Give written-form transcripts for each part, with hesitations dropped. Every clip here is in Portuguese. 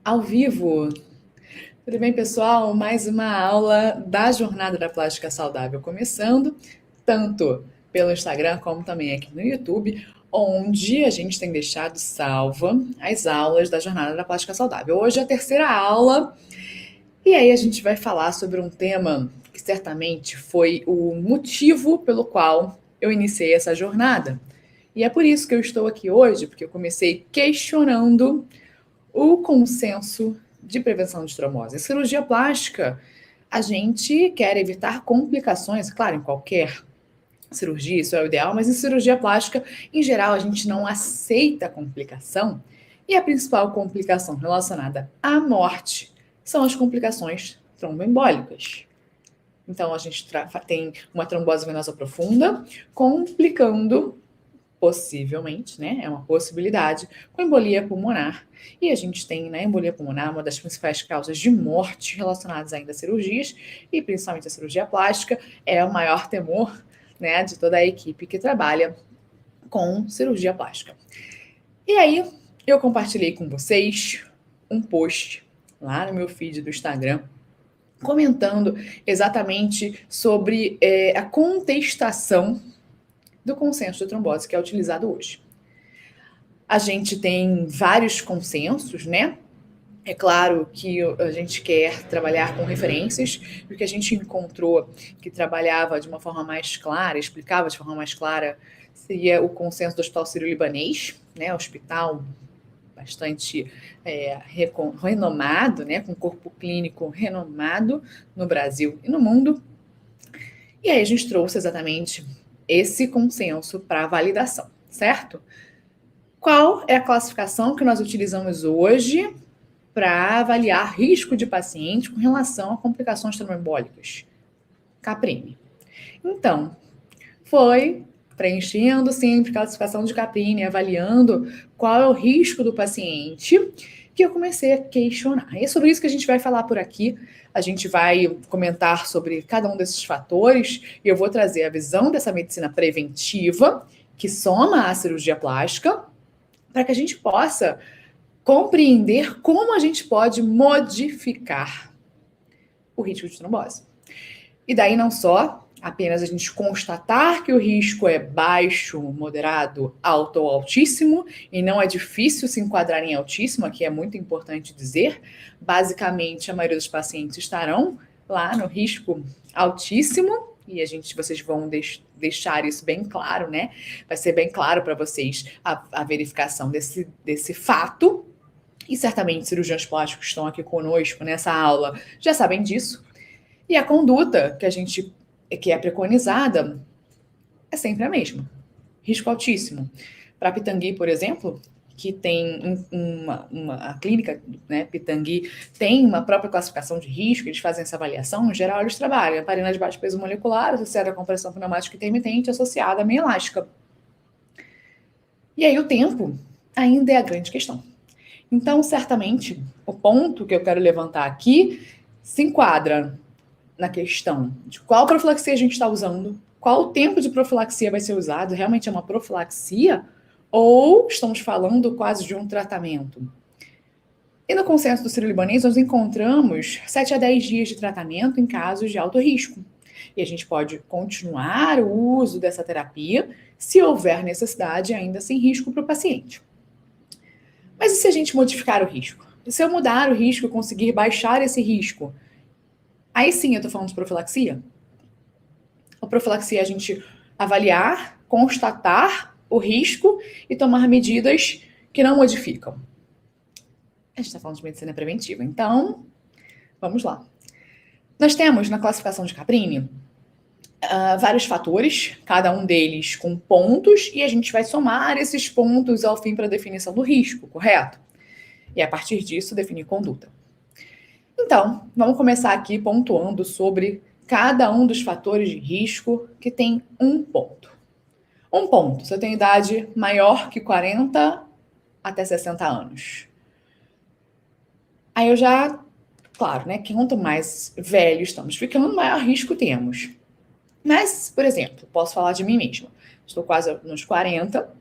Ao vivo. Tudo bem, pessoal? Mais uma aula da Jornada da Plástica Saudável começando, tanto pelo Instagram como também aqui no YouTube, onde a gente tem deixado salva as aulas da Jornada da Plástica Saudável. Hoje é a terceira aula e aí a gente vai falar sobre um tema que certamente foi o motivo pelo qual eu iniciei essa jornada. E é por isso que eu estou aqui hoje, porque eu comecei questionando o consenso de prevenção de trombose. Em cirurgia plástica, a gente quer evitar complicações, claro, em qualquer cirurgia, isso é o ideal, mas em cirurgia plástica, em geral, a gente não aceita complicação. E a principal complicação relacionada à morte são as complicações tromboembólicas. Então, a gente tem uma trombose venosa profunda, complicando possivelmente, né? É uma possibilidade com embolia pulmonar. E a gente tem na embolia pulmonar uma das principais causas de morte relacionadas ainda a cirurgias, e principalmente a cirurgia plástica, é o maior temor, né, de toda a equipe que trabalha com cirurgia plástica. E aí, eu compartilhei com vocês um post lá no meu feed do Instagram, comentando exatamente sobre a contestação do consenso de trombose que é utilizado hoje. A gente tem vários consensos, né? É claro que a gente quer trabalhar com referências, e o que a gente encontrou que trabalhava de uma forma mais clara, explicava de forma mais clara, seria o consenso do Hospital Sírio-Libanês, né? Hospital bastante renomado, né? Com corpo clínico renomado no Brasil e no mundo. E aí a gente trouxe exatamente esse consenso para validação, certo? Qual é a classificação que nós utilizamos hoje para avaliar risco de paciente com relação a complicações tromboembólicas? Caprini. Então, foi preenchendo sempre a classificação de Caprini, avaliando qual é o risco do paciente, que eu comecei a questionar. E é sobre isso que a gente vai falar por aqui. A gente vai comentar sobre cada um desses fatores e eu vou trazer a visão dessa medicina preventiva, que soma à cirurgia plástica, para que a gente possa compreender como a gente pode modificar o risco de trombose. E daí não só apenas a gente constatar que o risco é baixo, moderado, alto ou altíssimo, e não é difícil se enquadrar em altíssimo, aqui é muito importante dizer. Basicamente, a maioria dos pacientes estarão lá no risco altíssimo, e vocês vão deixar isso bem claro, né? Vai ser bem claro para vocês a verificação desse fato. E certamente cirurgiões plásticos que estão aqui conosco nessa aula já sabem disso. E a conduta que é preconizada é sempre a mesma. Risco altíssimo. Para Pitangui, por exemplo, que tem a clínica, né, Pitangui, tem uma própria classificação de risco, eles fazem essa avaliação, em geral eles trabalham heparina de baixo peso molecular, associada à compressão pneumática intermitente, associada à meia elástica. E aí o tempo ainda é a grande questão. Então, certamente, o ponto que eu quero levantar aqui se enquadra na questão de qual profilaxia a gente está usando, qual o tempo de profilaxia vai ser usado, realmente é uma profilaxia ou estamos falando quase de um tratamento? E no consenso do Sírio-Libanês, nós encontramos 7 a 10 dias de tratamento em casos de alto risco. E a gente pode continuar o uso dessa terapia se houver necessidade, ainda sem risco para o paciente. Mas e se a gente modificar o risco? E se eu mudar o risco e conseguir baixar esse risco? Aí sim eu estou falando de profilaxia. A profilaxia é a gente avaliar, constatar o risco e tomar medidas que não modificam. A gente está falando de medicina preventiva. Então, vamos lá. Nós temos na classificação de Caprini vários fatores, cada um deles com pontos, e a gente vai somar esses pontos ao fim para a definição do risco, correto? E a partir disso definir conduta. Então, vamos começar aqui pontuando sobre cada um dos fatores de risco que tem um ponto. Um ponto, se eu tenho idade maior que 40 até 60 anos. Aí eu já, claro, né, quanto mais velhos estamos ficando, maior risco temos. Mas, por exemplo, posso falar de mim mesma. Estou quase nos 40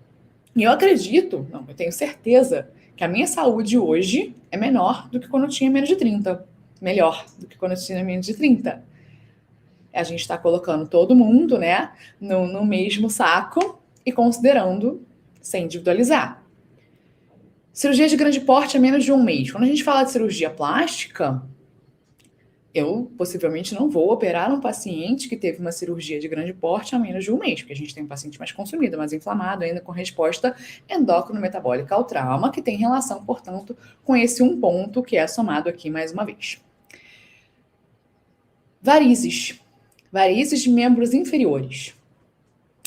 e eu acredito, não, eu tenho certeza que a minha saúde hoje é menor do que quando eu tinha menos de 30. Melhor do que quando eu tinha menos de 30. A gente está colocando todo mundo, né, no mesmo saco e considerando sem individualizar. Cirurgia de grande porte é menos de um mês. Quando a gente fala de cirurgia plástica, eu possivelmente não vou operar um paciente que teve uma cirurgia de grande porte há menos de um mês, porque a gente tem um paciente mais consumido, mais inflamado, ainda com resposta endócrino-metabólica ao trauma, que tem relação, portanto, com esse um ponto que é somado aqui mais uma vez. Varizes. Varizes de membros inferiores.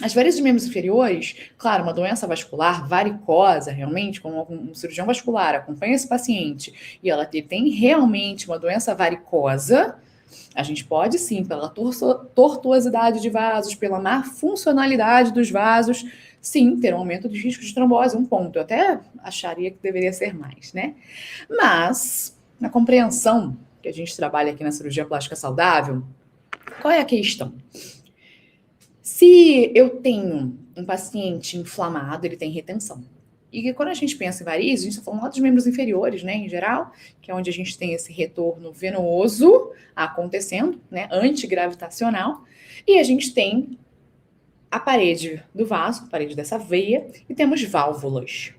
As varizes de membros inferiores, claro, uma doença vascular varicosa, realmente, como um cirurgião vascular acompanha esse paciente e ela tem realmente uma doença varicosa, a gente pode sim, pela tortuosidade de vasos, pela má funcionalidade dos vasos, sim, ter um aumento de risco de trombose, um ponto. Eu até acharia que deveria ser mais, né? Mas, na compreensão que a gente trabalha aqui na cirurgia plástica saudável, qual é a questão? Se eu tenho um paciente inflamado, ele tem retenção. E quando a gente pensa em varizes, a gente está falando lá dos membros inferiores, né, em geral, que é onde a gente tem esse retorno venoso acontecendo, né, antigravitacional, e a gente tem a parede do vaso, a parede dessa veia, e temos válvulas.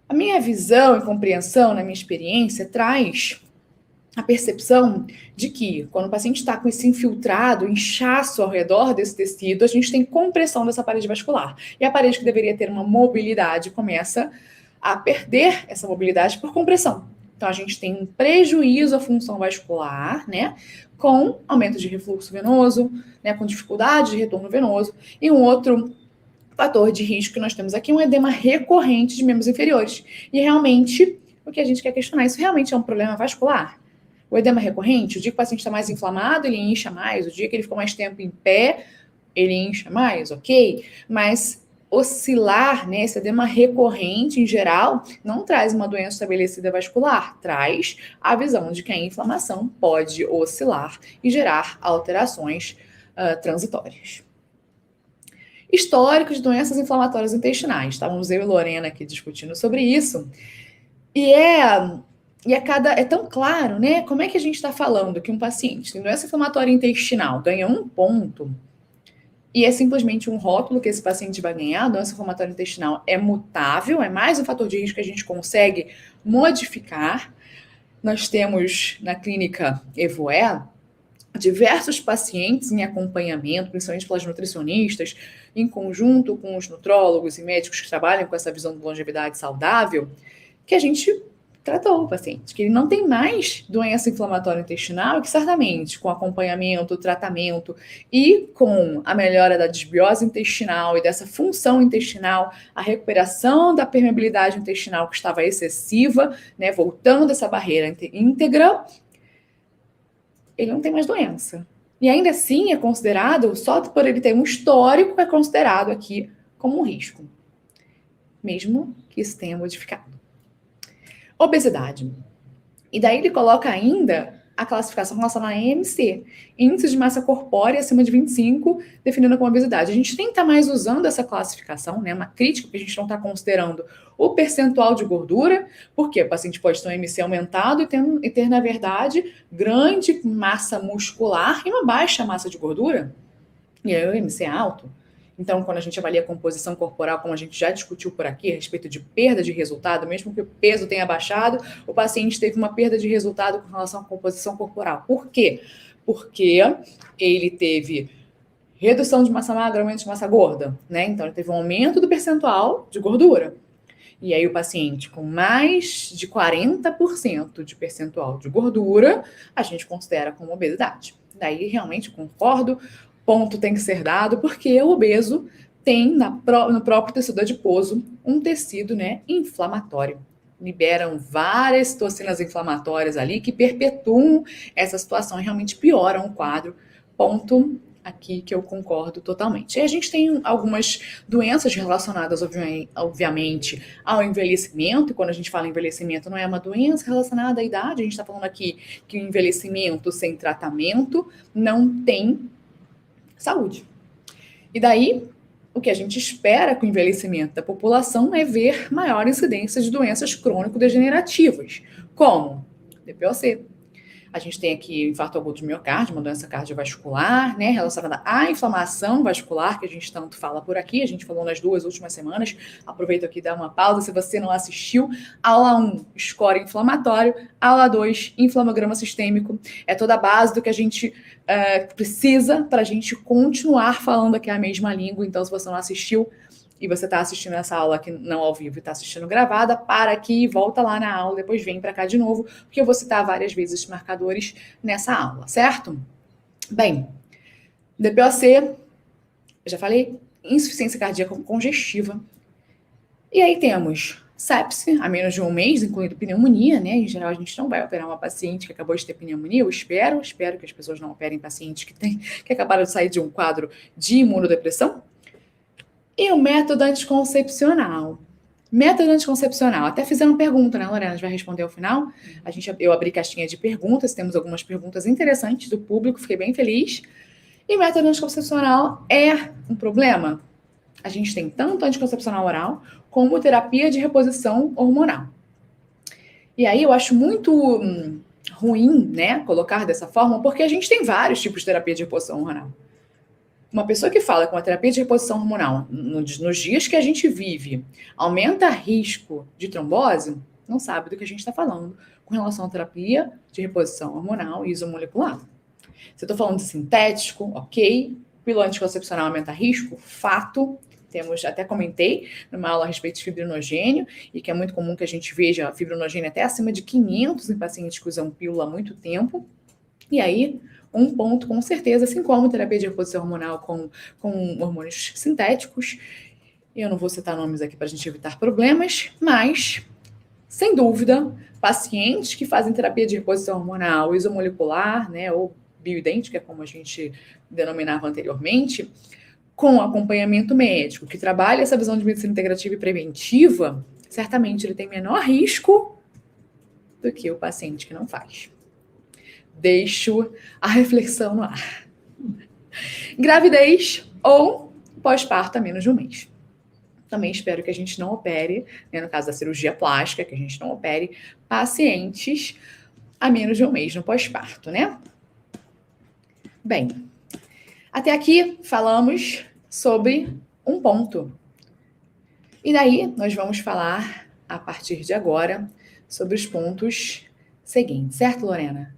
A minha visão e compreensão, na minha experiência, traz a percepção de que, quando o paciente está com esse infiltrado, inchaço ao redor desse tecido, a gente tem compressão dessa parede vascular. E a parede que deveria ter uma mobilidade começa a perder essa mobilidade por compressão. Então, a gente tem um prejuízo à função vascular, né? Com aumento de refluxo venoso, né? Com dificuldade de retorno venoso. E um outro fator de risco que nós temos aqui é um edema recorrente de membros inferiores. E realmente, o que a gente quer questionar, isso realmente é um problema vascular? O edema recorrente, o dia que o paciente está mais inflamado, ele incha mais. O dia que ele ficou mais tempo em pé, ele incha mais, ok? Mas oscilar, né, esse edema recorrente, em geral, não traz uma doença estabelecida vascular. Traz a visão de que a inflamação pode oscilar e gerar alterações transitórias. Histórico de doenças inflamatórias intestinais. Estávamos eu e Lorena aqui discutindo sobre isso. E é tão claro, né? Como é que a gente está falando que um paciente tem doença inflamatória intestinal ganha um ponto e é simplesmente um rótulo que esse paciente vai ganhar? A doença inflamatória intestinal é mutável, é mais um fator de risco que a gente consegue modificar. Nós temos na clínica Evoé diversos pacientes em acompanhamento, principalmente pelas nutricionistas, em conjunto com os nutrólogos e médicos que trabalham com essa visão de longevidade saudável, que a gente tratou o paciente, que ele não tem mais doença inflamatória intestinal, que certamente com acompanhamento, tratamento e com a melhora da desbiose intestinal e dessa função intestinal, a recuperação da permeabilidade intestinal que estava excessiva, né, voltando essa barreira íntegra, ele não tem mais doença. E ainda assim é considerado, só por ele ter um histórico, é considerado aqui como um risco, mesmo que isso tenha modificado. Obesidade. E daí ele coloca ainda a classificação relacionada a IMC, índice de massa corpórea acima de 25, definindo como obesidade. A gente nem está mais usando essa classificação, né? Uma crítica, porque a gente não está considerando o percentual de gordura, porque o paciente pode ter um IMC aumentado e ter, na verdade, grande massa muscular e uma baixa massa de gordura. E aí o IMC é alto. Então, quando a gente avalia a composição corporal, como a gente já discutiu por aqui, a respeito de perda de resultado, mesmo que o peso tenha baixado, o paciente teve uma perda de resultado com relação à composição corporal. Por quê? Porque ele teve redução de massa magra, aumento de massa gorda, né? Então, ele teve um aumento do percentual de gordura. E aí, o paciente com mais de 40% de percentual de gordura, a gente considera como obesidade. Daí, realmente, concordo, ponto tem que ser dado, porque o obeso tem no próprio tecido adiposo um tecido, né, inflamatório. Liberam várias toxinas inflamatórias ali que perpetuam essa situação e realmente pioram o quadro. Ponto aqui que eu concordo totalmente. E a gente tem algumas doenças relacionadas, obviamente, ao envelhecimento. E quando a gente fala em envelhecimento, não é uma doença relacionada à idade. A gente está falando aqui que o envelhecimento sem tratamento não tem saúde. E daí, o que a gente espera com o envelhecimento da população é ver maior incidência de doenças crônico-degenerativas, como DPOC. A gente tem aqui infarto agudo de miocárdio, uma doença cardiovascular, né, relacionada à inflamação vascular, que a gente tanto fala por aqui, a gente falou nas 2 últimas semanas. Aproveito aqui e dá uma pausa, se você não assistiu. Aula 1, score inflamatório. Aula 2, inflamograma sistêmico. É toda a base do que a gente precisa para a gente continuar falando aqui a mesma língua. Então, se você não assistiu, e você está assistindo essa aula aqui não ao vivo e está assistindo gravada, para aqui e volta lá na aula, depois vem para cá de novo, porque eu vou citar várias vezes os marcadores nessa aula, certo? Bem, DPOC, já falei, insuficiência cardíaca congestiva. E aí temos sepse, a menos de 1 mês, incluindo pneumonia, né? Em geral, a gente não vai operar uma paciente que acabou de ter pneumonia, eu espero que as pessoas não operem pacientes que acabaram de sair de um quadro de imunodepressão. E o método anticoncepcional. Método anticoncepcional. Até fizeram uma pergunta, né, Lorena? A gente vai responder ao final. Eu abri caixinha de perguntas, temos algumas perguntas interessantes do público, fiquei bem feliz. E método anticoncepcional é um problema? A gente tem tanto anticoncepcional oral como terapia de reposição hormonal. E aí eu acho muito ruim, né, colocar dessa forma, porque a gente tem vários tipos de terapia de reposição hormonal. Uma pessoa que fala com a terapia de reposição hormonal nos dias que a gente vive aumenta risco de trombose, não sabe do que a gente está falando com relação à terapia de reposição hormonal e isomolecular. Se eu estou falando de sintético, ok. Pílula anticoncepcional aumenta risco, fato. Até comentei numa aula a respeito de fibrinogênio, e que é muito comum que a gente veja fibrinogênio até acima de 500 em pacientes que usam pílula há muito tempo. E aí, um ponto, com certeza, assim como terapia de reposição hormonal com hormônios sintéticos. Eu não vou citar nomes aqui para a gente evitar problemas, mas, sem dúvida, pacientes que fazem terapia de reposição hormonal isomolecular, né, ou bioidêntica, como a gente denominava anteriormente, com acompanhamento médico, que trabalha essa visão de medicina integrativa e preventiva, certamente ele tem menor risco do que o paciente que não faz. Deixo a reflexão no ar. Gravidez ou pós-parto a menos de 1 mês. Também espero que a gente não opere, né, no caso da cirurgia plástica, que a gente não opere pacientes a menos de 1 mês no pós-parto, né? Bem, até aqui falamos sobre um ponto. E daí nós vamos falar, a partir de agora, sobre os pontos seguintes, certo, Lorena?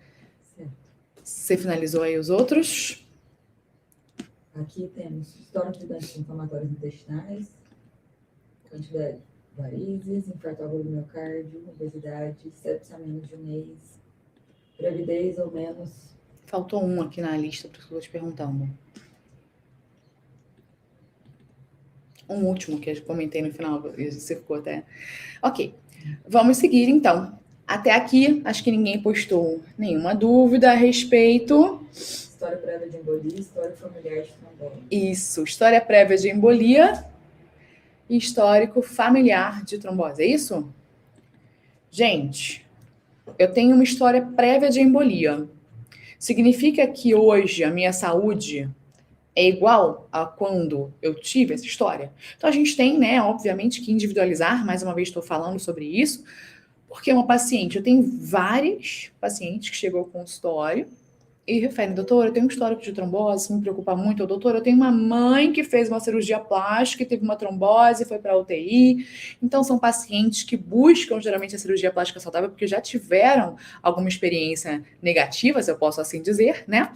Você finalizou aí os outros? Aqui temos histórico de doenças inflamatórias intestinais, quantidade de varizes, infarto agudo do miocárdio, obesidade, sepsis a menos de 1 mês, gravidez ou menos. Faltou um aqui na lista, por isso que eu estou te perguntando. Um último que eu comentei no final, você ficou até... Ok, vamos seguir então. Até aqui, acho que ninguém postou nenhuma dúvida a respeito. História prévia de embolia, história familiar de trombose. Isso, história prévia de embolia e histórico familiar de trombose, é isso? Gente, eu tenho uma história prévia de embolia. Significa que hoje a minha saúde é igual a quando eu tive essa história? Então a gente tem, né, obviamente, que individualizar, mais uma vez estou falando sobre isso, porque uma paciente, eu tenho vários pacientes que chegam ao consultório e referem, doutora, eu tenho um histórico de trombose, me preocupa muito. Doutora, eu tenho uma mãe que fez uma cirurgia plástica e teve uma trombose, foi para a UTI. Então, são pacientes que buscam, geralmente, a cirurgia plástica saudável porque já tiveram alguma experiência negativa, se eu posso assim dizer, né?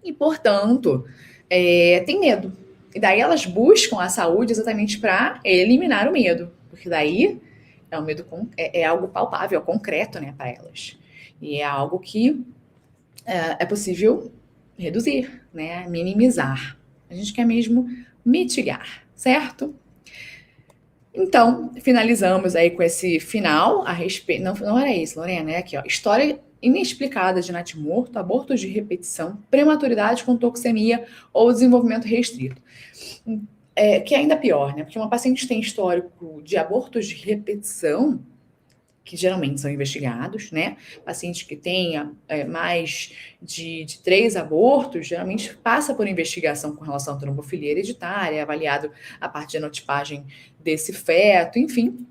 E, portanto, tem medo. E daí elas buscam a saúde exatamente para eliminar o medo, porque daí é um medo, é algo palpável, concreto, né, para elas. E é algo que é possível reduzir, né, minimizar. A gente quer mesmo mitigar, certo? Então, finalizamos aí com esse final a respeito... Não era isso, Lorena, é aqui, ó. História inexplicada de natimorto, abortos de repetição, prematuridade com toxemia ou desenvolvimento restrito. Que é ainda pior, né? Porque uma paciente tem histórico de abortos de repetição, que geralmente são investigados, né? Paciente que tenha mais de 3 abortos, geralmente passa por investigação com relação à trombofilia hereditária, é avaliado a parte de genotipagem desse feto, enfim.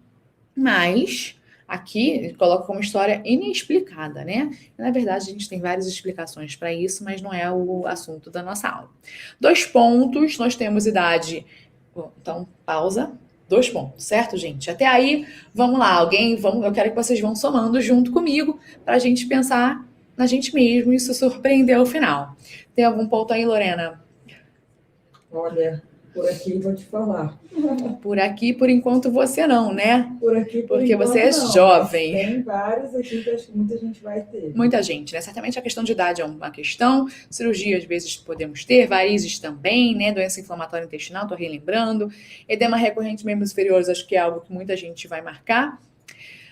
Mas aqui ele coloca como história inexplicada, né? Na verdade, a gente tem várias explicações para isso, mas não é o assunto da nossa aula. 2 pontos, nós temos idade. Bom, então, pausa. 2 pontos, certo, gente? Até aí, vamos lá, eu quero que vocês vão somando junto comigo para a gente pensar na gente mesmo e se surpreender ao final. Tem algum ponto aí, Lorena? Olha, por aqui vou te falar. Por aqui, por enquanto, você não, né? Por aqui, porque você é não, jovem. Tem vários aqui que acho que muita gente vai ter. Muita gente, né? Certamente a questão de idade é uma questão, cirurgia às vezes podemos ter, varizes também, né? Doença inflamatória intestinal, tô relembrando. Edema recorrente de membros inferiores, acho que é algo que muita gente vai marcar.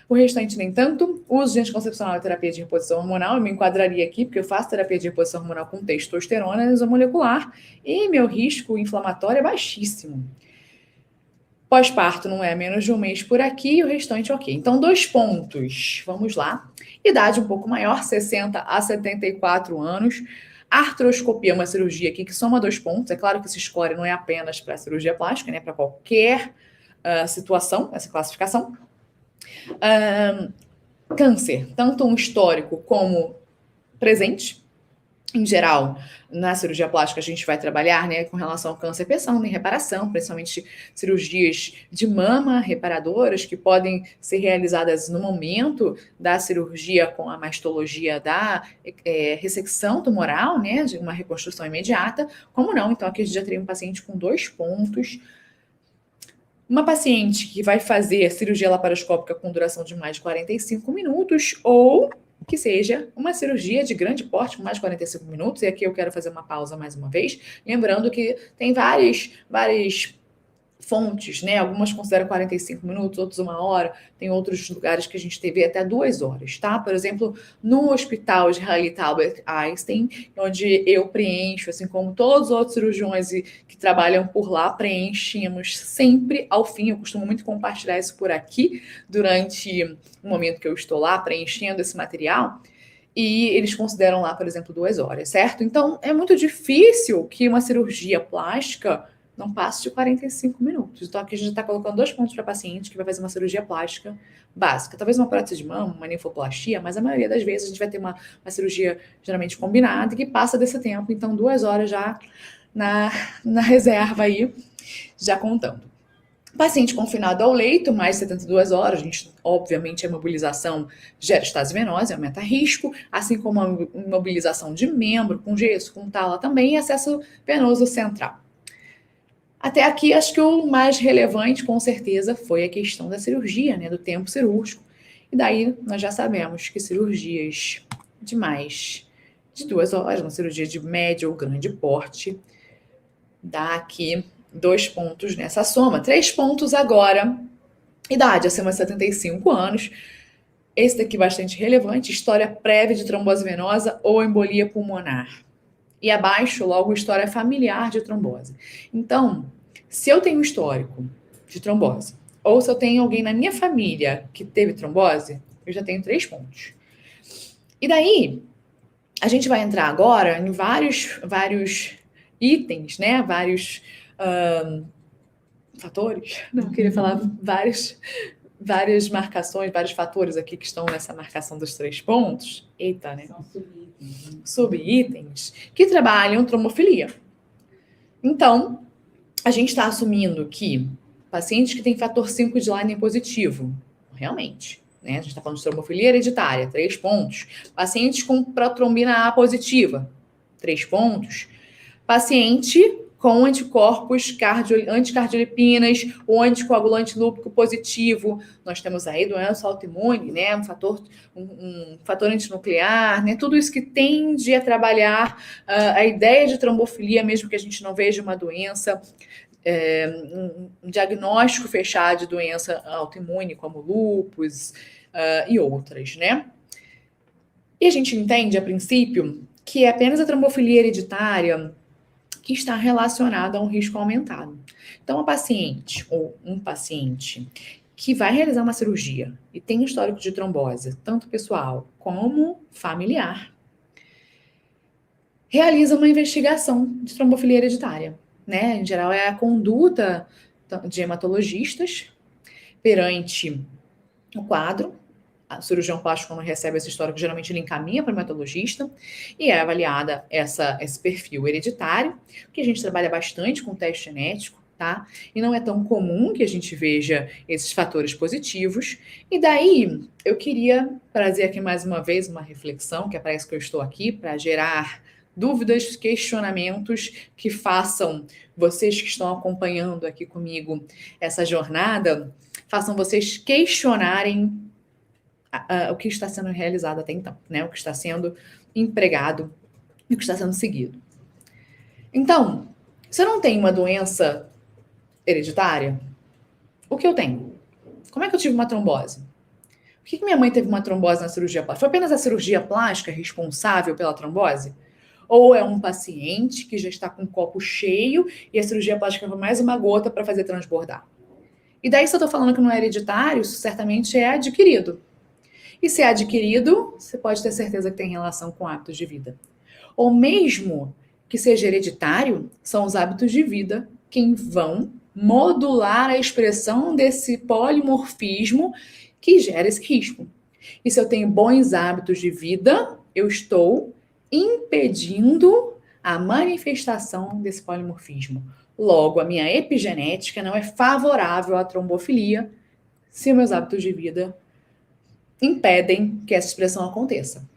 O restante nem tanto. Uso de anticoncepcional e terapia de reposição hormonal, eu me enquadraria aqui, porque eu faço terapia de reposição hormonal com testosterona isomolecular e meu risco inflamatório é baixíssimo. Pós-parto não é menos de um mês por aqui, o restante ok. Então, 2 pontos. Vamos lá. Idade um pouco maior, 60 a 74 anos. Artroscopia é uma cirurgia aqui que soma 2 pontos. É claro que esse score não é apenas para cirurgia plástica, né? Para qualquer situação, essa classificação. Câncer, tanto um histórico como presente. Em geral, na cirurgia plástica a gente vai trabalhar, né, com relação ao câncer pensando em reparação, principalmente cirurgias de mama reparadoras que podem ser realizadas no momento da cirurgia com a mastologia da ressecção tumoral, né, de uma reconstrução imediata, como não? Então aqui a gente já teria um paciente com 2 pontos. Uma paciente que vai fazer cirurgia laparoscópica com duração de mais de 45 minutos ou que seja uma cirurgia de grande porte com mais de 45 minutos, e aqui eu quero fazer uma pausa mais uma vez, lembrando que tem várias fontes, né? Algumas consideram 45 minutos, outros 1 hora, tem outros lugares que a gente teve até 2 horas, tá? Por exemplo, no Hospital Israelita Albert Einstein, onde eu preencho, assim como todos os outros cirurgiões que trabalham por lá, preenchemos sempre ao fim. Eu costumo muito compartilhar isso por aqui, durante o momento que eu estou lá, preenchendo esse material, e eles consideram lá, por exemplo, 2 horas, certo? Então, é muito difícil que uma cirurgia plástica não passe de 45 minutos. Então, aqui a gente está colocando 2 pontos para paciente que vai fazer uma cirurgia plástica básica. Talvez uma prótese de mama, uma linfoplastia, mas a maioria das vezes a gente vai ter uma cirurgia geralmente combinada que passa desse tempo. Então, 2 horas já na reserva aí, já contando. Paciente confinado ao leito, mais de 72 horas, a gente, obviamente, a imobilização gera estase venosa, aumenta risco, assim como a imobilização de membro, com gesso, com tala também, e acesso venoso central. Até aqui, acho que o mais relevante, com certeza, foi a questão da cirurgia, né, do tempo cirúrgico. E daí, nós já sabemos que cirurgias de mais de 2 horas, uma cirurgia de médio ou grande porte, dá aqui 2 pontos nessa soma. 3 pontos agora. Idade, acima de 75 anos. Esse daqui bastante relevante, história prévia de trombose venosa ou embolia pulmonar. E abaixo, logo, história familiar de trombose. Então, se eu tenho um histórico de trombose, ou se eu tenho alguém na minha família que teve trombose, eu já tenho 3 pontos. E daí, a gente vai entrar agora em vários itens, né? Vários fatores. Não queria falar várias marcações, vários fatores aqui que estão nessa marcação dos 3 pontos. Eita, né? São subitens. Subitens que trabalham trombofilia. Então, a gente está assumindo que pacientes que têm fator 5 de Leiden positivo, realmente, né? A gente está falando de trombofilia hereditária, 3 pontos. Pacientes com protrombina A positiva, 3 pontos. Paciente com anticorpos anticardiolipinas ou anticoagulante lúpico positivo. Nós temos aí doença autoimune, né? Um fator antinuclear, né? Tudo isso que tende a trabalhar a ideia de trombofilia, mesmo que a gente não veja uma doença, um diagnóstico fechado de doença autoimune, como lúpus e outras, né? E a gente entende, a princípio, que é apenas a trombofilia hereditária que está relacionada a um risco aumentado. Então, a paciente ou um paciente que vai realizar uma cirurgia e tem histórico de trombose, tanto pessoal como familiar, realiza uma investigação de trombofilia hereditária, né? Em geral, é a conduta de hematologistas perante o quadro. O cirurgião plástico, quando recebe esse histórico, geralmente ele encaminha para o hematologista e é avaliada esse perfil hereditário, porque a gente trabalha bastante com teste genético, tá? E não é tão comum que a gente veja esses fatores positivos. E daí, eu queria trazer aqui mais uma vez uma reflexão, que é para isso que eu estou aqui, para gerar dúvidas, questionamentos que façam vocês que estão acompanhando aqui comigo essa jornada, façam vocês questionarem o que está sendo realizado até então, né? O que está sendo empregado e o que está sendo seguido. Então, se eu não tenho uma doença hereditária, o que eu tenho? Como é que eu tive uma trombose? Por que minha mãe teve uma trombose na cirurgia plástica? Foi apenas a cirurgia plástica responsável pela trombose? Ou é um paciente que já está com o copo cheio e a cirurgia plástica foi mais uma gota para fazer transbordar? E daí, se eu estou falando que não é hereditário, isso certamente é adquirido. E se é adquirido, você pode ter certeza que tem relação com hábitos de vida. Ou mesmo que seja hereditário, são os hábitos de vida quem vão modular a expressão desse polimorfismo que gera esse risco. E se eu tenho bons hábitos de vida, eu estou impedindo a manifestação desse polimorfismo. Logo, a minha epigenética não é favorável à trombofilia se meus hábitos de vida impedem que essa expressão aconteça.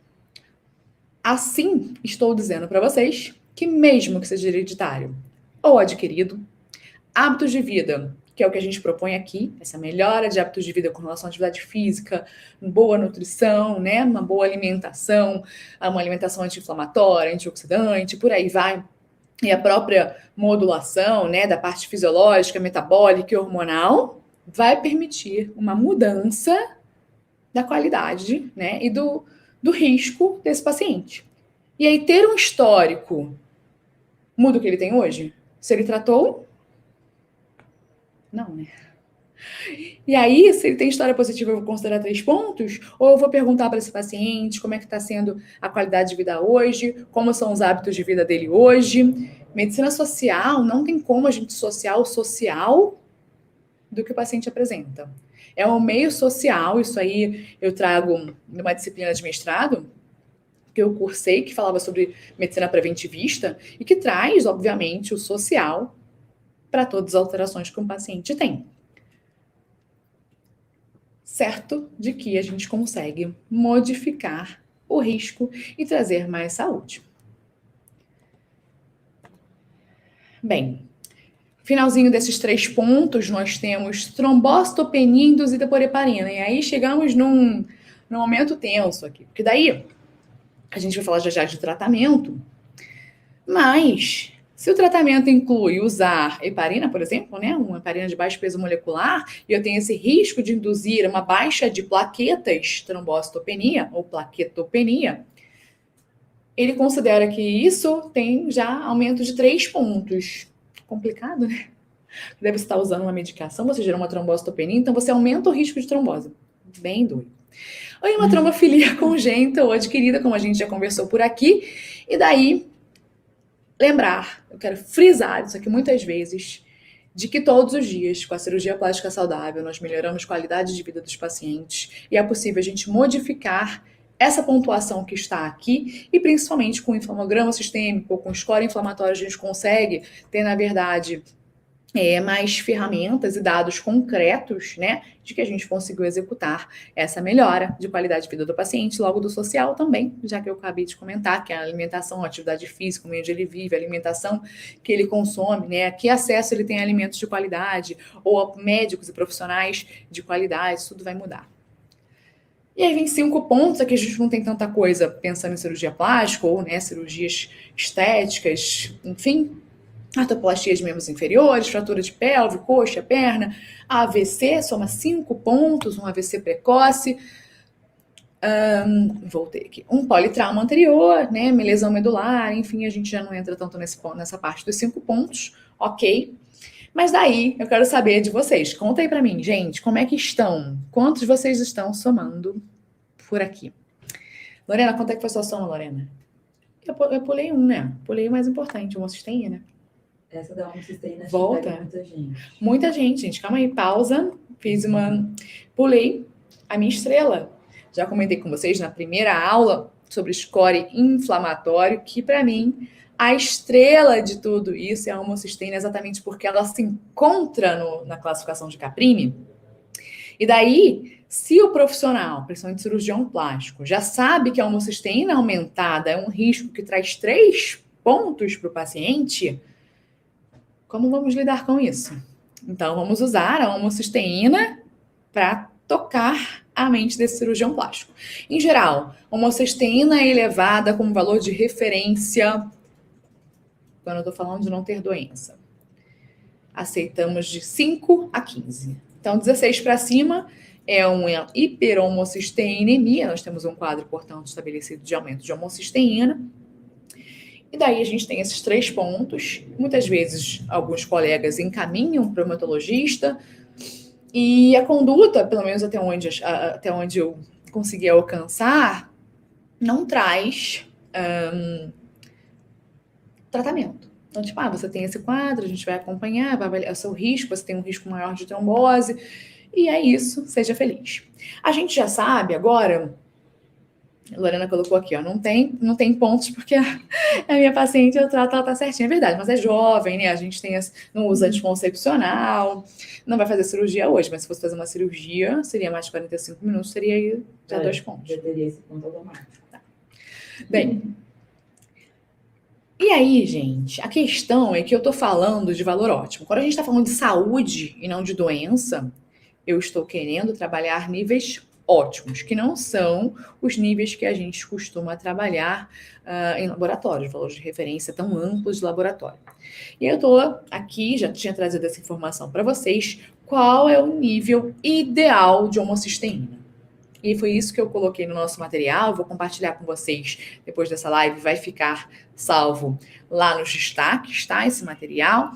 Assim, estou dizendo para vocês que mesmo que seja hereditário ou adquirido, hábitos de vida, que é o que a gente propõe aqui, essa melhora de hábitos de vida com relação à atividade física, boa nutrição, né, uma boa alimentação, uma alimentação anti-inflamatória, antioxidante, por aí vai, e a própria modulação, né, da parte fisiológica, metabólica e hormonal, vai permitir uma mudança da qualidade, né, e do risco desse paciente. E aí, ter um histórico muda o que ele tem hoje? Se ele tratou? Não, né? E aí, se ele tem história positiva, eu vou considerar 3 pontos? Ou eu vou perguntar para esse paciente como é que está sendo a qualidade de vida hoje, como são os hábitos de vida dele hoje. Medicina social, não tem como a gente dissociar o social do que o paciente apresenta. É um meio social, isso aí eu trago numa disciplina de mestrado, que eu cursei, que falava sobre medicina preventivista, e que traz, obviamente, o social para todas as alterações que um paciente tem. Certo de que a gente consegue modificar o risco e trazer mais saúde. Bem, finalzinho desses 3 pontos, nós temos trombocitopenia induzida por heparina. E aí chegamos num momento tenso aqui. Porque daí, a gente vai falar já de tratamento, mas se o tratamento inclui usar heparina, por exemplo, né, uma heparina de baixo peso molecular, e eu tenho esse risco de induzir uma baixa de plaquetas, trombocitopenia ou plaquetopenia, ele considera que isso tem já aumento de 3 pontos. Complicado, né? Deve estar usando uma medicação, você gera uma trombocitopenia, então você aumenta o risco de trombose. Bem doido. Ou uma trombofilia congênita ou adquirida, como a gente já conversou por aqui. E daí, lembrar, eu quero frisar isso aqui muitas vezes, de que todos os dias, com a cirurgia plástica saudável, nós melhoramos a qualidade de vida dos pacientes e é possível a gente modificar essa pontuação que está aqui e principalmente com o inflamograma sistêmico, com score inflamatório, a gente consegue ter, na verdade, mais ferramentas e dados concretos, né, de que a gente conseguiu executar essa melhora de qualidade de vida do paciente, logo do social também, já que eu acabei de comentar que a alimentação, a atividade física, o meio onde ele vive, a alimentação que ele consome, né, que acesso ele tem a alimentos de qualidade, ou a médicos e profissionais de qualidade, isso tudo vai mudar. E aí vem 5 pontos, aqui a gente não tem tanta coisa pensando em cirurgia plástica, ou, né, cirurgias estéticas, enfim, artroplastia de membros inferiores, fratura de pelve, coxa, perna, AVC, soma 5 pontos, um AVC precoce, voltei aqui, um politrauma anterior, né, lesão medular, enfim, a gente já não entra tanto nessa parte dos 5 pontos, ok. Mas daí eu quero saber de vocês. Conta aí pra mim, gente, como é que estão? Quantos vocês estão somando por aqui? Lorena, quanto é que foi sua soma, Lorena? Eu pulei um, né? Pulei o mais importante, o homocisteína, né? Essa da homocisteína acho que Volta. pega muita gente. Muita gente. Calma aí, pausa. Fiz uma... Pulei a minha estrela. Já comentei com vocês na primeira aula sobre score inflamatório, que para mim a estrela de tudo isso é a homocisteína, exatamente porque ela se encontra na classificação de Caprini. E daí, se o profissional, principalmente cirurgião plástico, já sabe que a homocisteína aumentada é um risco que traz 3 pontos para o paciente, como vamos lidar com isso? Então, vamos usar a homocisteína para tocar a mente desse cirurgião plástico. Em geral, homocisteína é elevada como valor de referência quando eu estou falando de não ter doença. Aceitamos de 5 a 15. Então, 16 para cima é uma hiperhomocisteinemia. Nós temos um quadro, portanto, estabelecido de aumento de homocisteína. E daí a gente tem esses 3 pontos. Muitas vezes, alguns colegas encaminham para o hematologista. E a conduta, pelo menos até onde eu consegui alcançar, não traz tratamento. Então, tipo, você tem esse quadro, a gente vai acompanhar, vai avaliar o seu risco, você tem um risco maior de trombose, e é isso, seja feliz. A gente já sabe agora, a Lorena colocou aqui, ó, não tem pontos, porque a minha paciente, eu trato, ela tá certinha, é verdade, mas é jovem, né, a gente não usa anticoncepcional, não vai fazer cirurgia hoje, mas se fosse fazer uma cirurgia, seria mais de 45 minutos, seria aí já 2 pontos. Já teria esse ponto automático. Tá. Bem... E aí, gente, a questão é que eu tô falando de valor ótimo. Quando a gente tá falando de saúde e não de doença, eu estou querendo trabalhar níveis ótimos, que não são os níveis que a gente costuma trabalhar em laboratórios, valores de referência tão amplos de laboratório. E eu tô aqui, já tinha trazido essa informação para vocês, qual é o nível ideal de homocisteína. E foi isso que eu coloquei no nosso material, vou compartilhar com vocês depois dessa live, vai ficar salvo lá nos destaques, tá? Esse material.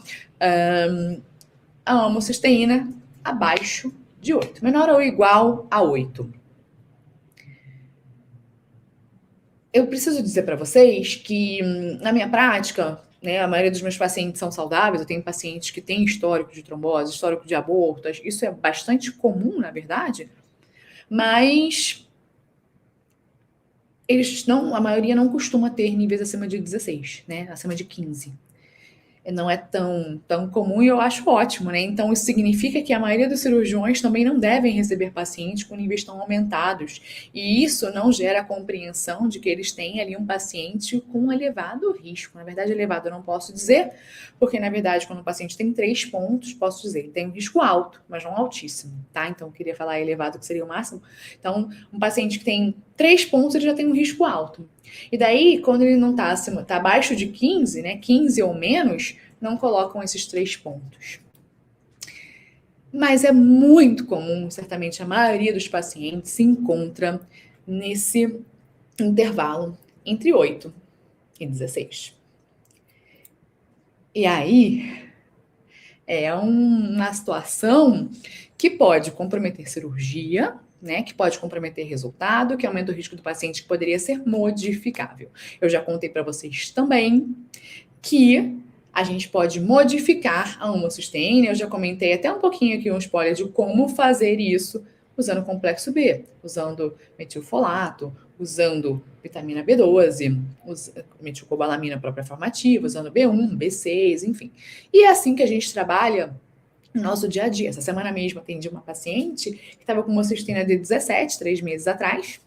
A homocisteína abaixo de 8, menor ou igual a 8. Eu preciso dizer para vocês que, na minha prática, né, a maioria dos meus pacientes são saudáveis, eu tenho pacientes que têm histórico de trombose, histórico de aborto, isso é bastante comum, na verdade, mas a maioria não costuma ter níveis acima de 16, né? Acima de 15. Não é tão comum e eu acho ótimo, né? Então, isso significa que a maioria dos cirurgiões também não devem receber pacientes com níveis tão aumentados. E isso não gera a compreensão de que eles têm ali um paciente com um elevado risco. Na verdade, elevado eu não posso dizer, porque, na verdade, quando o paciente tem 3 pontos, posso dizer, ele tem um risco alto, mas não altíssimo, tá? Então, eu queria falar elevado, que seria o máximo. Então, um paciente que tem 3 pontos, ele já tem um risco alto. E daí, quando ele não está abaixo de 15, né, 15 ou menos, não colocam esses 3 pontos. Mas é muito comum, certamente a maioria dos pacientes se encontra nesse intervalo entre 8 e 16. E aí, é uma situação que pode comprometer cirurgia, né, que pode comprometer resultado, que aumenta o risco do paciente, que poderia ser modificável. Eu já contei para vocês também que a gente pode modificar a homocisteína. Eu já comentei até um pouquinho aqui um spoiler de como fazer isso usando o complexo B, usando metilfolato, usando vitamina B12, metilcobalamina própria formativa, usando B1, B6, enfim. E é assim que a gente trabalha no nosso dia a dia. Essa semana mesmo atendi uma paciente que estava com homocisteína de 17, 3 meses atrás,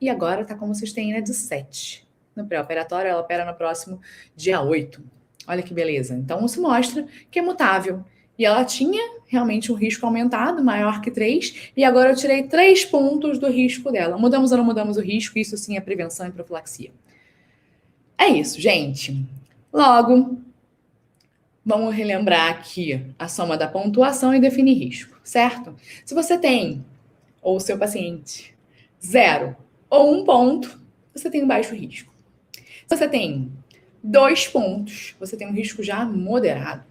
e agora está com homocisteína de 7. No pré-operatório, ela opera no próximo dia 8. Olha que beleza. Então, isso mostra que é mutável. E ela tinha realmente um risco aumentado, maior que 3, e agora eu tirei 3 pontos do risco dela. Mudamos ou não mudamos o risco? Isso sim é prevenção e profilaxia. É isso, gente. Logo, vamos relembrar aqui a soma da pontuação e definir risco, certo? Se você tem, ou o seu paciente, 0 ou 1 ponto, você tem um baixo risco. Se você tem 2 pontos, você tem um risco já moderado.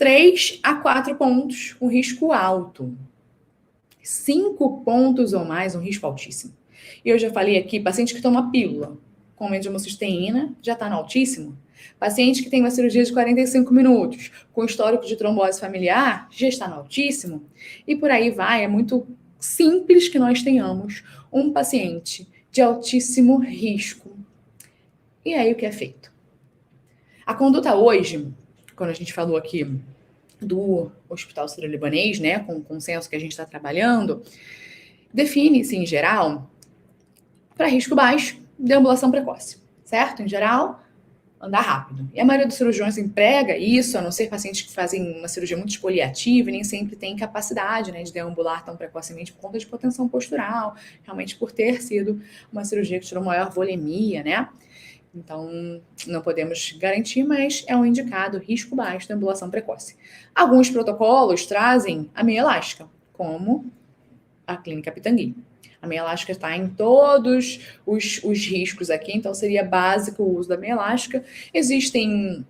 3 a 4 pontos, um risco alto. 5 pontos ou mais, um risco altíssimo. E eu já falei aqui, paciente que toma pílula com homocisteína já está no altíssimo. Paciente que tem uma cirurgia de 45 minutos, com histórico de trombose familiar, já está no altíssimo. E por aí vai, é muito simples que nós tenhamos um paciente de altíssimo risco. E aí o que é feito? A conduta hoje, quando a gente falou aqui do Hospital Sírio-Libanês, né, com o consenso que a gente está trabalhando, define-se em geral para risco baixo, deambulação precoce, certo? Em geral, andar rápido. E a maioria dos cirurgiões emprega isso, a não ser pacientes que fazem uma cirurgia muito exfoliativa e nem sempre tem capacidade, né, de deambular tão precocemente por conta de hipotensão postural, realmente por ter sido uma cirurgia que tirou maior volemia, né? Então, não podemos garantir, mas é um indicado risco baixo de deambulação precoce. Alguns protocolos trazem a meia elástica, como a clínica Pitangui. A meia elástica está em todos os riscos aqui, então seria básico o uso da meia elástica. Existem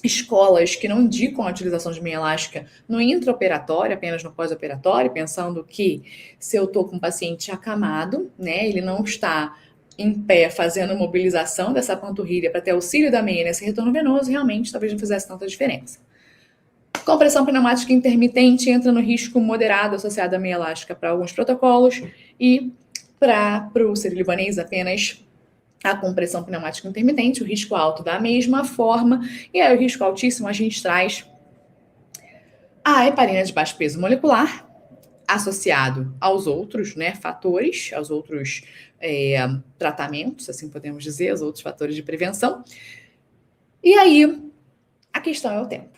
escolas que não indicam a utilização de meia elástica no intraoperatório, apenas no pós-operatório, pensando que se eu estou com um paciente acamado, né, ele não está em pé fazendo mobilização dessa panturrilha para ter auxílio da meia nesse retorno venoso, realmente talvez não fizesse tanta diferença. Compressão pneumática intermitente entra no risco moderado associado à meia elástica para alguns protocolos e para o Sírio-Libanês apenas a compressão pneumática intermitente, o risco alto da mesma forma, e aí o risco altíssimo a gente traz a heparina de baixo peso molecular, associado aos outros, né, fatores, aos outros tratamentos, assim podemos dizer, aos outros fatores de prevenção. E aí, a questão é o tempo.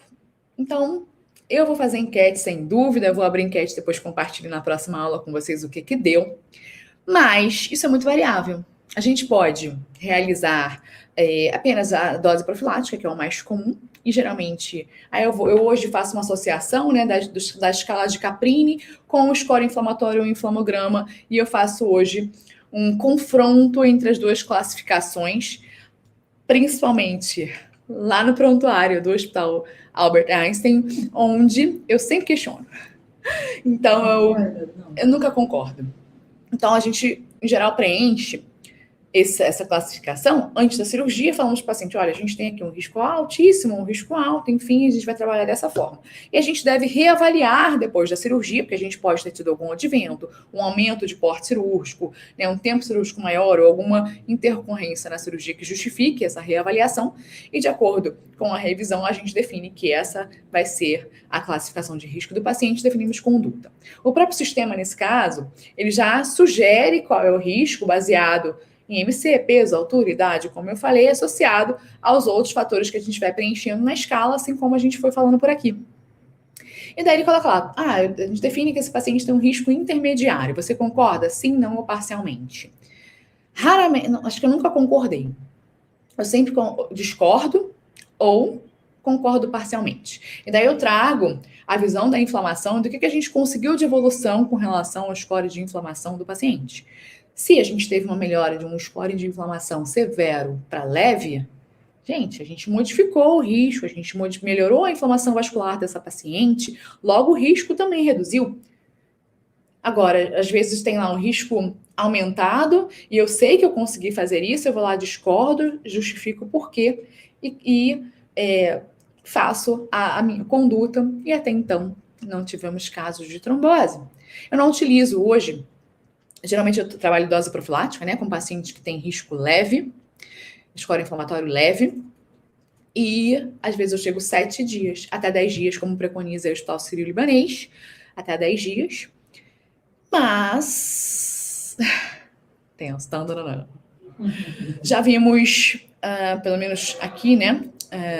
Então, eu vou fazer enquete sem dúvida, eu vou abrir enquete depois compartilho na próxima aula com vocês o que deu. Mas isso é muito variável. A gente pode realizar apenas a dose profilática, que é o mais comum, e geralmente aí eu hoje faço uma associação, né, da escala de Caprini com o score inflamatório e o inflamograma, e eu faço hoje um confronto entre as duas classificações, principalmente lá no prontuário do Hospital Albert Einstein, onde eu sempre questiono. Então, eu nunca concordo. Então, a gente, em geral, preenche essa classificação antes da cirurgia, falamos para o paciente, olha, a gente tem aqui um risco altíssimo, um risco alto, enfim, a gente vai trabalhar dessa forma. E a gente deve reavaliar depois da cirurgia, porque a gente pode ter tido algum advento, um aumento de porte cirúrgico, né, um tempo cirúrgico maior ou alguma intercorrência na cirurgia que justifique essa reavaliação, e de acordo com a revisão, a gente define que essa vai ser a classificação de risco do paciente, definimos conduta. O próprio sistema, nesse caso, ele já sugere qual é o risco baseado em MC, peso, altura, idade, como eu falei, associado aos outros fatores que a gente vai preenchendo na escala, assim como a gente foi falando por aqui. E daí ele coloca lá, a gente define que esse paciente tem um risco intermediário. Você concorda? Sim, não ou parcialmente? Raramente, acho que eu nunca concordei. Eu sempre discordo ou concordo parcialmente. E daí eu trago a visão da inflamação, do que a gente conseguiu de evolução com relação ao score de inflamação do paciente. Se a gente teve uma melhora de um score de inflamação severo para leve, gente, a gente modificou o risco, a gente melhorou a inflamação vascular dessa paciente, logo o risco também reduziu. Agora, às vezes tem lá um risco aumentado e eu sei que eu consegui fazer isso, eu vou lá, discordo, justifico o porquê e faço a minha conduta e até então não tivemos casos de trombose. Eu não utilizo hoje. Geralmente eu trabalho dose profilática, né, com pacientes que têm risco leve, score inflamatório leve, e às vezes eu chego 7 dias, até 10 dias, como preconiza o Hospital Sírio-Libanês, até 10 dias. Mas tenso, já vimos, pelo menos aqui, né,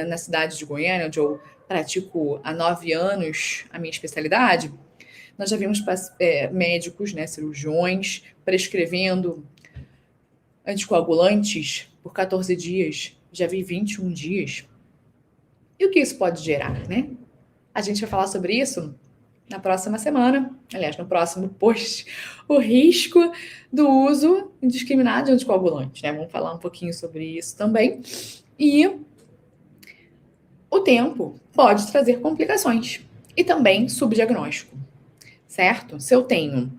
na cidade de Goiânia, onde eu pratico há 9 anos a minha especialidade, nós já vimos médicos, né, cirurgiões, prescrevendo anticoagulantes por 14 dias. Já vi 21 dias. E o que isso pode gerar, né? A gente vai falar sobre isso na próxima semana. Aliás, no próximo post. O risco do uso indiscriminado de anticoagulantes, né? Vamos falar um pouquinho sobre isso também. E o tempo pode trazer complicações e também subdiagnóstico, certo? Se eu tenho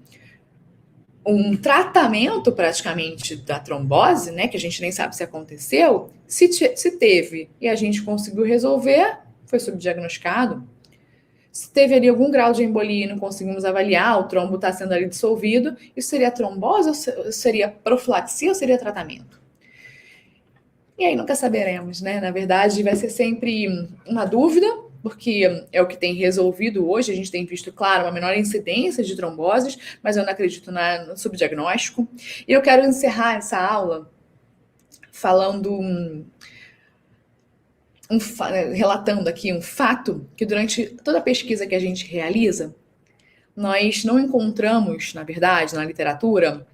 um tratamento praticamente da trombose, né, que a gente nem sabe se aconteceu, se teve e a gente conseguiu resolver, foi subdiagnosticado. Se teve ali algum grau de embolia e não conseguimos avaliar, o trombo está sendo ali dissolvido, isso seria trombose ou seria profilaxia ou seria tratamento? E aí nunca saberemos, né? Na verdade, vai ser sempre uma dúvida, porque é o que tem resolvido hoje. A gente tem visto, claro, uma menor incidência de tromboses, mas eu não acredito no subdiagnóstico. E eu quero encerrar essa aula falando relatando aqui um fato que durante toda a pesquisa que a gente realiza, nós não encontramos, na verdade, na literatura,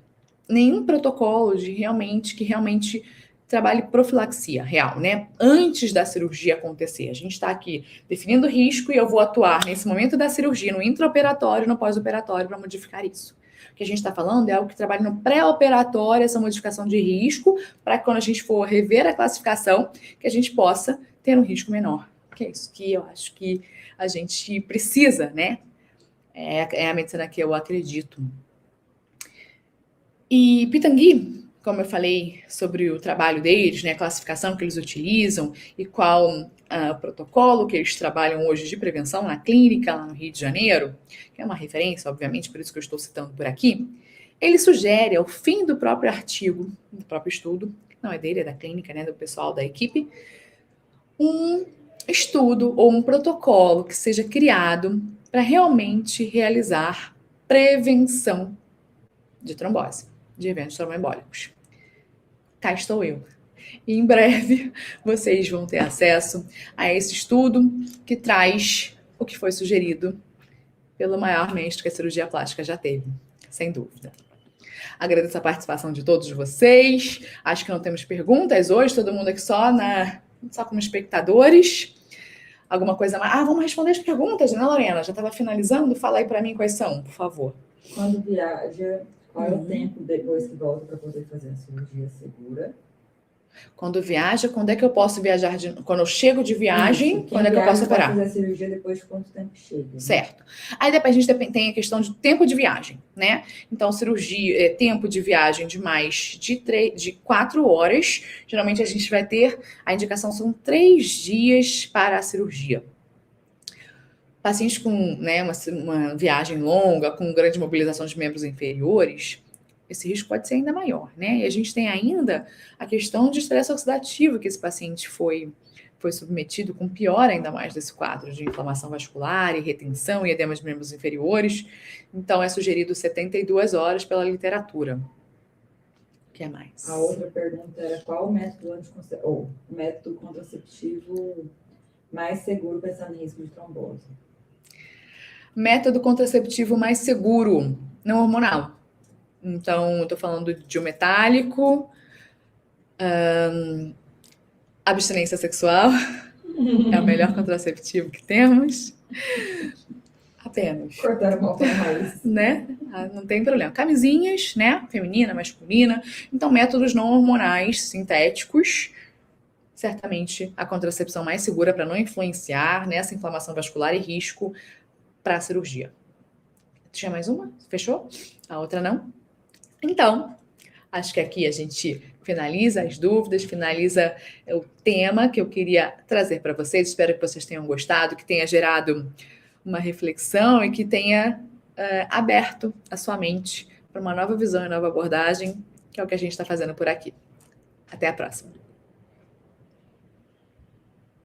nenhum protocolo que realmente trabalhe profilaxia real, né? Antes da cirurgia acontecer. A gente está aqui definindo risco e eu vou atuar nesse momento da cirurgia, no intraoperatório e no pós-operatório para modificar isso. O que a gente está falando é algo que trabalha no pré-operatório, essa modificação de risco, para que quando a gente for rever a classificação, que a gente possa ter um risco menor. Que é isso que eu acho que a gente precisa, né? É a medicina que eu acredito. E Pitangui, como eu falei sobre o trabalho deles, né, a classificação que eles utilizam e qual protocolo que eles trabalham hoje de prevenção na clínica lá no Rio de Janeiro, que é uma referência, obviamente, por isso que eu estou citando por aqui, ele sugere, ao fim do próprio artigo, do próprio estudo, não é dele, é da clínica, né, do pessoal da equipe, um estudo ou um protocolo que seja criado para realmente realizar prevenção de trombose, de eventos tromboembólicos. Cá estou eu. E em breve vocês vão ter acesso a esse estudo que traz o que foi sugerido pelo maior mestre que a cirurgia plástica já teve, sem dúvida. Agradeço a participação de todos vocês. Acho que não temos perguntas hoje, todo mundo aqui só como espectadores. Alguma coisa mais? Vamos responder as perguntas, né, Lorena? Já estava finalizando? Fala aí para mim quais são, por favor. Quando viaja, qual é o tempo depois que volta para poder fazer a cirurgia segura? Quando viaja, quando é que eu posso viajar? Quando eu chego de viagem, quando é que eu posso operar? Fazer a cirurgia depois de quanto tempo chega? Né? Certo. Aí depois a gente tem a questão de tempo de viagem, né? Então, cirurgia, tempo de viagem de mais de 4 horas. Geralmente a gente vai ter, a indicação são 3 dias para a cirurgia. Pacientes com, né, uma viagem longa, com grande mobilização de membros inferiores, esse risco pode ser ainda maior, né? E a gente tem ainda a questão de estresse oxidativo que esse paciente foi submetido, com pior ainda mais desse quadro de inflamação vascular e retenção e edema de membros inferiores. Então, é sugerido 72 horas pela literatura. O que é mais? A outra pergunta era qual o método contraceptivo mais seguro pensando em risco de trombose? Método contraceptivo mais seguro, não hormonal. Então, eu estou falando de um metálico, abstinência sexual, é o melhor contraceptivo que temos. Apenas. Cortaram mal pela raiz. Né? Não tem problema. Camisinhas, né? Feminina, masculina. Então, métodos não hormonais, sintéticos. Certamente a contracepção mais segura para não influenciar nessa inflamação vascular e risco para a cirurgia. Tinha mais uma? Fechou? A outra não? Então, acho que aqui a gente finaliza as dúvidas, finaliza o tema que eu queria trazer para vocês. Espero que vocês tenham gostado, que tenha gerado uma reflexão e que tenha aberto a sua mente para uma nova visão e nova abordagem, que é o que a gente está fazendo por aqui. Até a próxima.